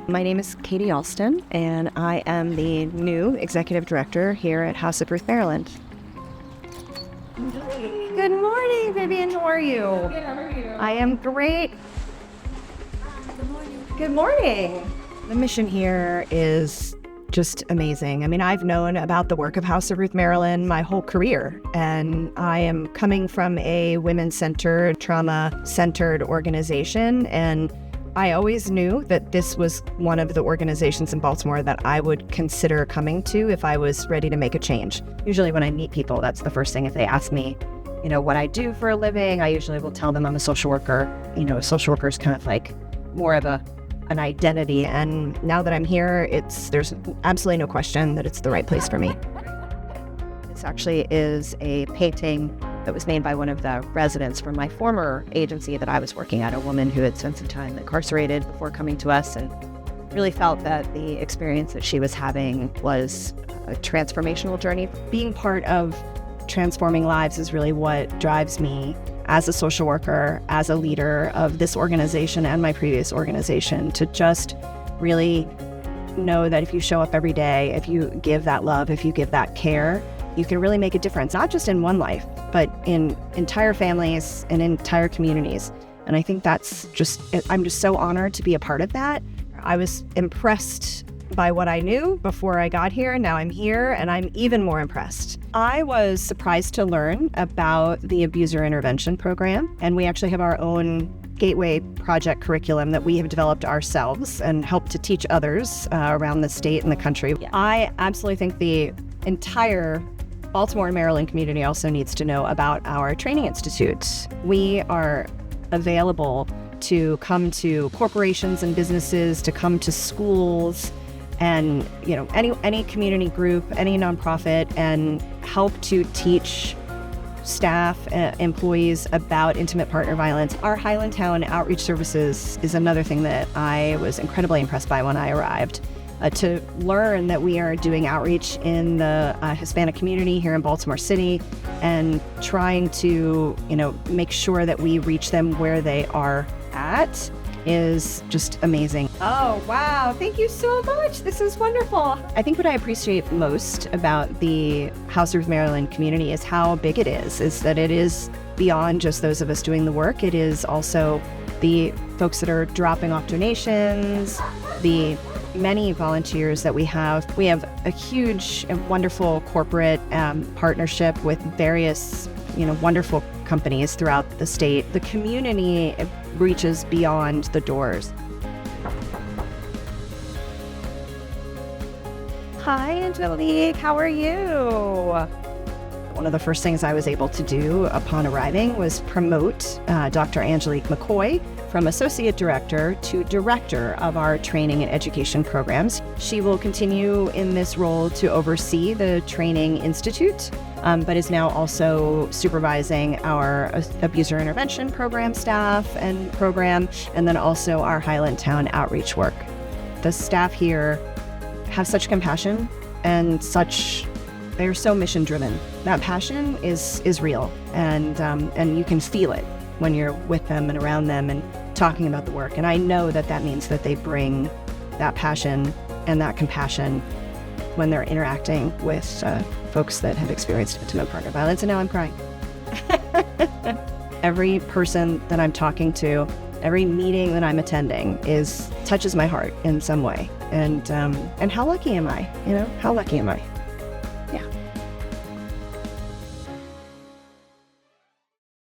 My name is Katie Allston, and I am the new executive director here at House of Ruth Maryland. Good morning, Vivian. How are you? Good, how are you? I am great. Good morning. Good morning. The mission here is just amazing. I mean, I've known about the work of House of Ruth Maryland my whole career, and I am coming from a women-centered, trauma-centered organization, and I always knew that this was one of the organizations in Baltimore that I would consider coming to if I was ready to make a change. Usually when I meet people, that's the first thing. If they ask me, what I do for a living, I usually will tell them I'm a social worker. A social worker is kind of like more of an identity. And now that I'm here, there's absolutely no question that it's the right place for me. This actually is a painting that was made by one of the residents from my former agency that I was working at, a woman who had spent some time incarcerated before coming to us, and really felt that the experience that she was having was a transformational journey. Being part of transforming lives is really what drives me as a social worker, as a leader of this organization and my previous organization, to just really know that if you show up every day, if you give that love, if you give that care, you can really make a difference, not just in one life, but in entire families and entire communities. And I think I'm just so honored to be a part of that. I was impressed by what I knew before I got here. Now I'm here, and I'm even more impressed. I was surprised to learn about the abuser intervention program, and we actually have our own Gateway project curriculum that we have developed ourselves and helped to teach others around the state and the country. Yeah. I absolutely think the entire Baltimore and Maryland community also needs to know about our training institute. We are available to come to corporations and businesses, to come to schools, and any community group, any nonprofit, and help to teach staff, employees about intimate partner violence. Our Highlandtown Outreach Services is another thing that I was incredibly impressed by when I arrived. To learn that we are doing outreach in the Hispanic community here in Baltimore City, and trying to, make sure that we reach them where they are at, is just amazing. Oh, wow. Thank you so much. This is wonderful. I think what I appreciate most about the House of Ruth Maryland community is how big it is that it is beyond just those of us doing the work. It is also the folks that are dropping off donations, the many volunteers that we have. We have a huge and wonderful corporate partnership with various, wonderful companies throughout the state. The community reaches beyond the doors. Hi, Angelique. How are you? One of the first things I was able to do upon arriving was promote Dr. Angelique McCoy from Associate Director to Director of our Training and Education Programs. She will continue in this role to oversee the Training Institute, but is now also supervising our Abuser Intervention Program staff and program, and then also our Highlandtown outreach work. The staff here have such compassion and they're so mission driven. That passion is real, and you can feel it when you're with them and around them and talking about the work. And I know that means that they bring that passion and that compassion when they're interacting with folks that have experienced intimate partner violence. And now I'm crying. Every person that I'm talking to, every meeting that I'm attending touches my heart in some way. And how lucky am I? How lucky am I? Yeah.